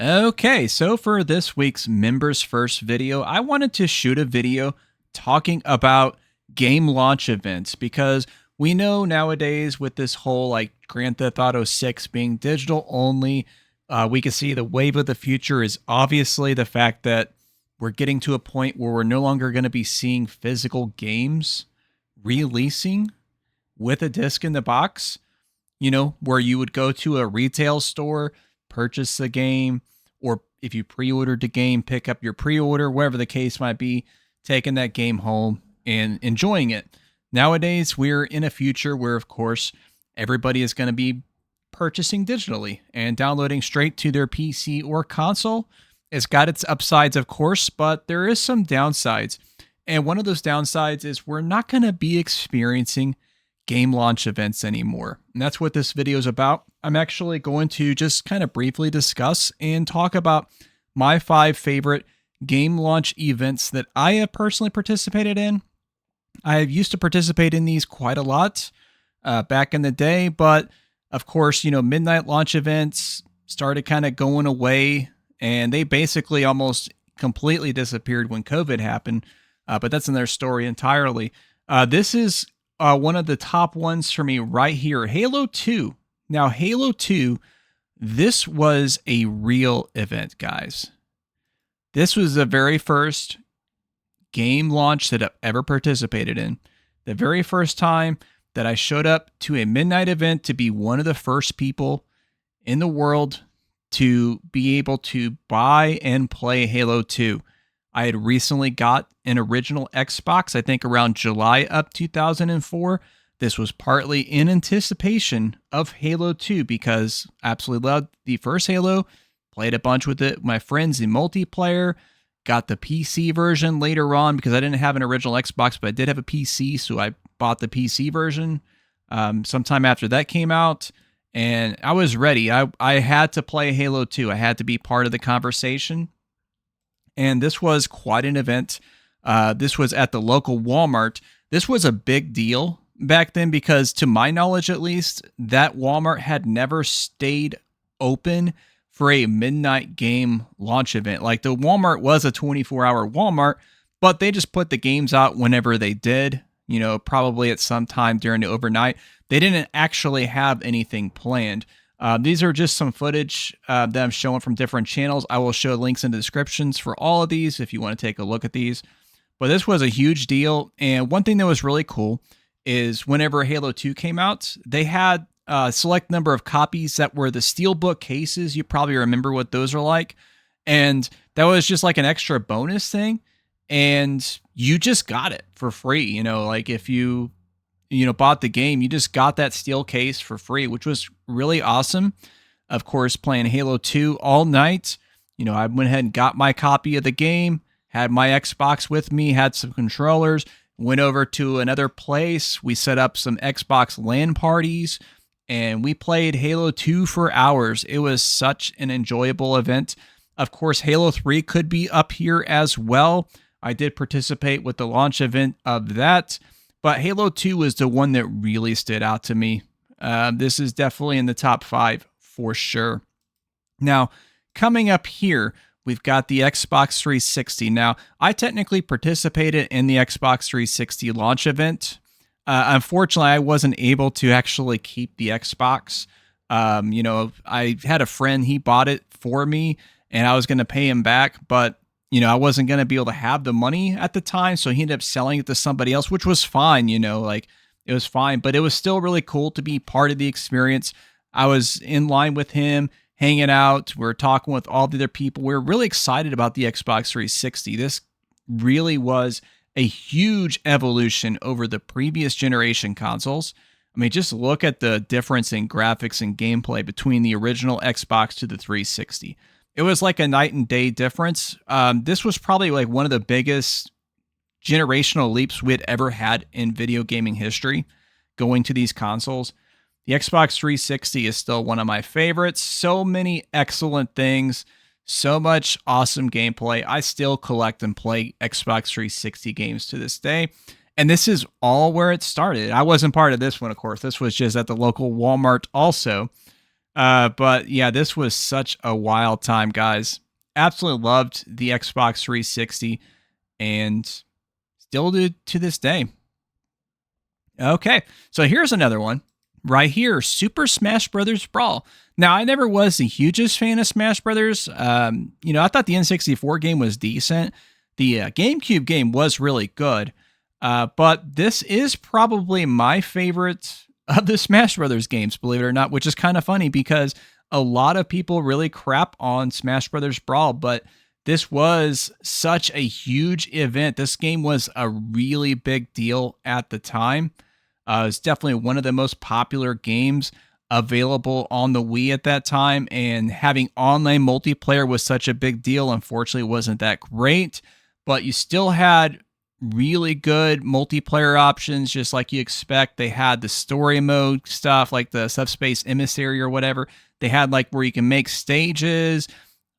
Okay, so for this week's Members First video, I wanted to shoot a video talking about game launch events because we know nowadays with this whole like Grand Theft Auto 6 being digital only, we can see the wave of the future is obviously the fact that we're getting to a point where we're no longer going to be seeing physical games releasing with a disc in the box, where you would go to a retail store, purchase the game, or if you pre ordered the game, pick up your pre order, whatever the case might be, taking that game home and enjoying it. Nowadays, we're in a future where, of course, everybody is going to be purchasing digitally and downloading straight to their PC or console. It's got its upsides, of course, but there is some downsides. And one of those downsides is we're not going to be experiencing game launch events anymore. And that's what this video is about. I'm actually going to just kind of briefly discuss and talk about my 5 favorite game launch events that I have personally participated in. I used to participate in these quite a lot back in the day, but of course, midnight launch events started kind of going away and they basically almost completely disappeared when COVID happened. But that's another story entirely. This is one of the top ones for me right here, Halo 2. Now, Halo 2, this was a real event, guys. This was the very first game launch that I've ever participated in. The very first time that I showed up to a midnight event to be one of the first people in the world to be able to buy and play Halo 2. I had recently got an original Xbox, I think around July of 2004. This was partly in anticipation of Halo 2 because I absolutely loved the first Halo, played a bunch with it, my friends in multiplayer, got the PC version later on because I didn't have an original Xbox, but I did have a PC, so I bought the PC version sometime after that came out, and I was ready. I had to play Halo 2. I had to be part of the conversation. And this was quite an event. This was at the local Walmart. This was a big deal back then because, to my knowledge at least, that Walmart had never stayed open for a midnight game launch event. Like, the Walmart was a 24-hour Walmart, but they just put the games out whenever they did, probably at some time during the overnight. They didn't actually have anything planned. These are just some footage that I'm showing from different channels. I will show links in the descriptions for all of these if you want to take a look at these. But this was a huge deal. And one thing that was really cool is whenever Halo 2 came out, they had a select number of copies that were the Steelbook cases. You probably remember what those are like. And that was just like an extra bonus thing. And you just got it for free. Like if you bought the game, you just got that steel case for free, which was really awesome. Of course, playing Halo 2 all night. I went ahead and got my copy of the game, had my Xbox with me, had some controllers, went over to another place. We set up some Xbox LAN parties, and we played Halo 2 for hours. It was such an enjoyable event. Of course, Halo 3 could be up here as well. I did participate with the launch event of that. But Halo 2 was the one that really stood out to me. This is definitely in the top 5 for sure. Now, coming up here, we've got the Xbox 360. Now, I technically participated in the Xbox 360 launch event. Unfortunately, I wasn't able to actually keep the Xbox. I had a friend, he bought it for me, and I was going to pay him back, but I wasn't going to be able to have the money at the time, so he ended up selling it to somebody else, which was fine, it was fine, but it was still really cool to be part of the experience. I was in line with him, hanging out, we're talking with all the other people. We're really excited about the Xbox 360. This really was a huge evolution over the previous generation consoles. I mean, just look at the difference in graphics and gameplay between the original Xbox to the 360. It was like a night and day difference. This was probably like one of the biggest generational leaps we had ever had in video gaming history going to these consoles. The Xbox 360 is still one of my favorites. So many excellent things, so much awesome gameplay. I still collect and play Xbox 360 games to this day. And this is all where it started. I wasn't part of this one, of course. This was just at the local Walmart also. But yeah, this was such a wild time, guys. Absolutely loved the Xbox 360 and still do to this day. Okay, so here's another one right here, Super Smash Brothers Brawl. Now, I never was the hugest fan of Smash Brothers. I thought the N64 game was decent. The GameCube game was really good. But this is probably my favorite of the Smash Brothers games, believe it or not, which is kind of funny because a lot of people really crap on Smash Brothers Brawl, but this was such a huge event. This game was a really big deal at the time. It's definitely one of the most popular games available on the Wii at that time, and having online multiplayer was such a big deal. Unfortunately, it wasn't that great, but you still had really good multiplayer options, just like you expect. They had the story mode stuff, like the Subspace Emissary or whatever. They had like where you can make stages,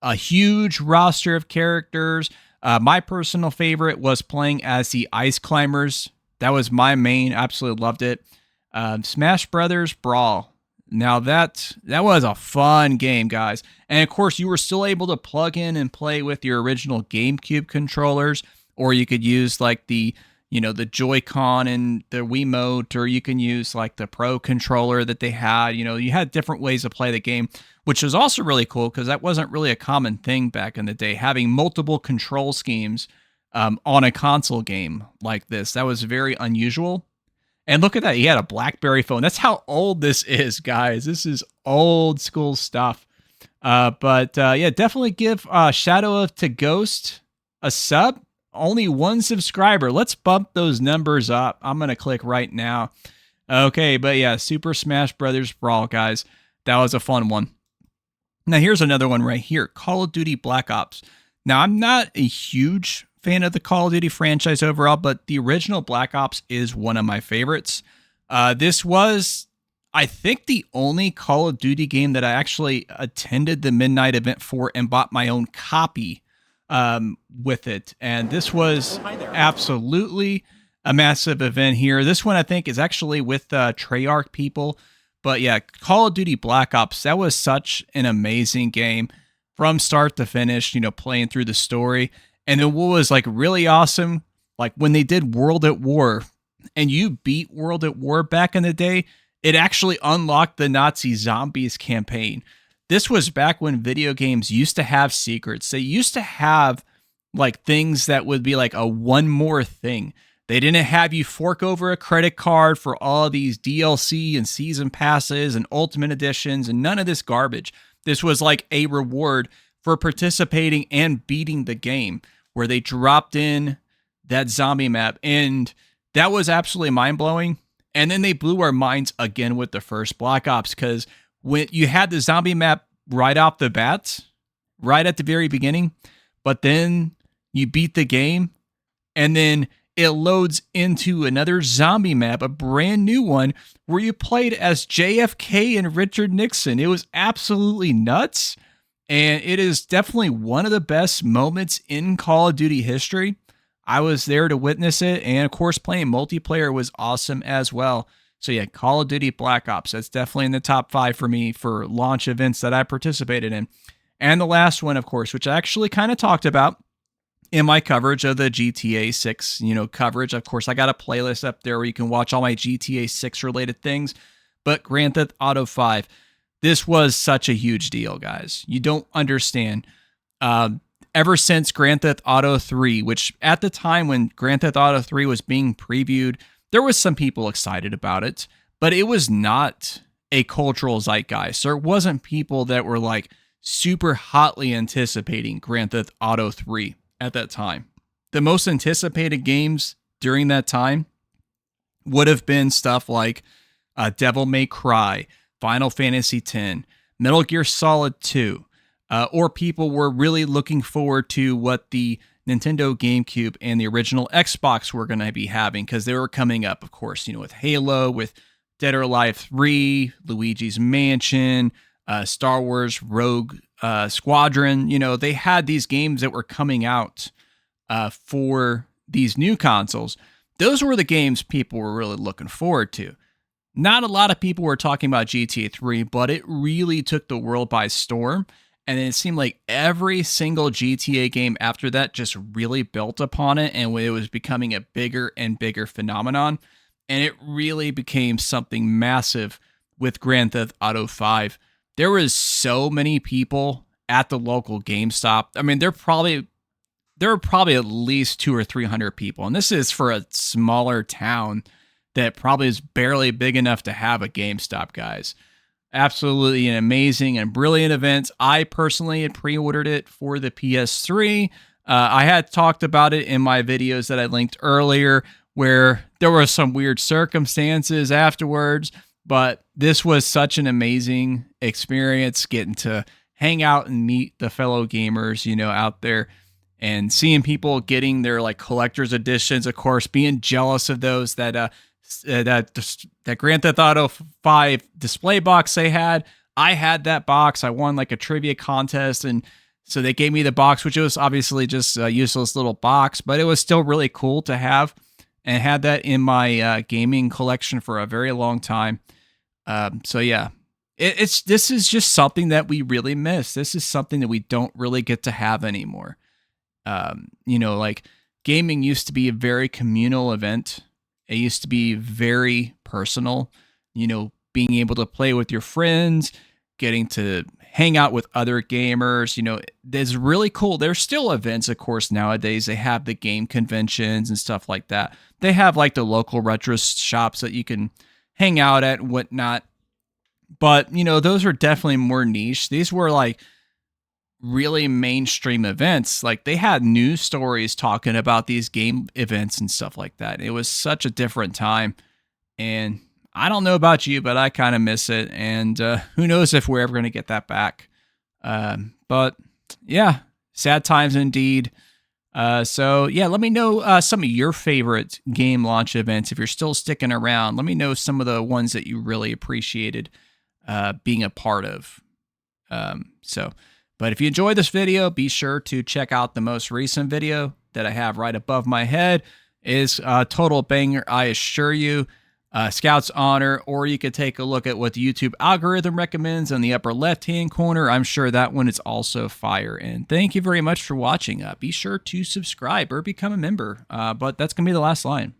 a huge roster of characters. My personal favorite was playing as the Ice Climbers. That was my main. Absolutely loved it. Smash Brothers Brawl. Now that was a fun game, guys. And of course, you were still able to plug in and play with your original GameCube controllers, or you could use like the Joy-Con and the Wiimote, or you can use like the Pro controller that they had. You had different ways to play the game, which was also really cool because that wasn't really a common thing back in the day, having multiple control schemes on a console game like this. That was very unusual. And look at that. He had a BlackBerry phone. That's how old this is, guys. This is old school stuff. But definitely give Shadow of to Ghost a sub. Only one subscriber. Let's bump those numbers up. I'm going to click right now. Okay, but yeah, Super Smash Brothers Brawl, guys. That was a fun one. Now, here's another one right here. Call of Duty Black Ops. Now, I'm not a huge fan of the Call of Duty franchise overall, but the original Black Ops is one of my favorites. This was, I think, the only Call of Duty game that I actually attended the midnight event for and bought my own copy with it. And this was absolutely a massive event here. This one, I think, is actually with Treyarch people. But yeah, Call of Duty Black Ops, that was such an amazing game from start to finish, playing through the story. And then what was like really awesome, like when they did World at War and you beat World at War back in the day, it actually unlocked the Nazi Zombies campaign. This was back when video games used to have secrets. They used to have like things that would be like a one more thing. They didn't have you fork over a credit card for all these DLC and season passes and ultimate editions and none of this garbage. This was like a reward for participating and beating the game, where they dropped in that zombie map. And that was absolutely mind-blowing. And then they blew our minds again with the first Black Ops, because when you had the zombie map right off the bat, right at the very beginning, but then you beat the game, and then it loads into another zombie map, a brand new one, where you played as JFK and Richard Nixon. It was absolutely nuts. And it is definitely one of the best moments in Call of Duty history. I was there to witness it. And of course, playing multiplayer was awesome as well. So yeah, Call of Duty Black Ops, that's definitely in the top 5 for me for launch events that I participated in. And the last one, of course, which I actually kind of talked about in my coverage of the GTA 6, coverage. Of course, I got a playlist up there where you can watch all my GTA 6 related things. But Grand Theft Auto 5. This was such a huge deal, guys. You don't understand. Ever since Grand Theft Auto 3, which at the time when Grand Theft Auto 3 was being previewed, there was some people excited about it, but it was not a cultural zeitgeist. There wasn't people that were like super hotly anticipating Grand Theft Auto 3 at that time. The most anticipated games during that time would have been stuff like Devil May Cry, Final Fantasy X, Metal Gear Solid 2, or people were really looking forward to what the Nintendo GameCube and the original Xbox were going to be having, because they were coming up, of course, with Halo, with Dead or Alive 3, Luigi's Mansion, Star Wars Rogue Squadron. They had these games that were coming out for these new consoles. Those were the games people were really looking forward to. Not a lot of people were talking about GTA 3, but it really took the world by storm. And it seemed like every single GTA game after that just really built upon it, and it was becoming a bigger and bigger phenomenon. And it really became something massive with Grand Theft Auto 5. There was so many people at the local GameStop. I mean, there were probably at least 200 or 300 people, and this is for a smaller town that probably is barely big enough to have a GameStop, guys. Absolutely an amazing and brilliant event. I personally had pre-ordered it for the PS3. I had talked about it in my videos that I linked earlier, where there were some weird circumstances afterwards, but this was such an amazing experience, getting to hang out and meet the fellow gamers, out there, and seeing people getting their like collector's editions, of course, being jealous of those that Grand Theft Auto 5 display box they had. I had that box. I won like a trivia contest, and so they gave me the box, which was obviously just a useless little box, but it was still really cool to have, and had that in my gaming collection for a very long time. So yeah, this is just something that we really miss. This is something that we don't really get to have anymore. Like gaming used to be a very communal event. It used to be very personal, being able to play with your friends, getting to hang out with other gamers, it's really cool. There's still events, of course, nowadays. They have the game conventions and stuff like that. They have like the local retro shops that you can hang out at and whatnot. But, those are definitely more niche. These were like really mainstream events. Like they had news stories talking about these game events and stuff like that. It was such a different time, and I don't know about you, but I kind of miss it. And who knows if we're ever going to get that back. But yeah, sad times indeed. So yeah, let me know some of your favorite game launch events. If you're still sticking around, let me know some of the ones that you really appreciated being a part of. But if you enjoyed this video, be sure to check out the most recent video that I have right above my head. Is a total banger, I assure you. Scout's Honor, or you could take a look at what the YouTube algorithm recommends in the upper left-hand corner. I'm sure that one is also fire. And thank you very much for watching. Be sure to subscribe or become a member. But that's going to be the last line.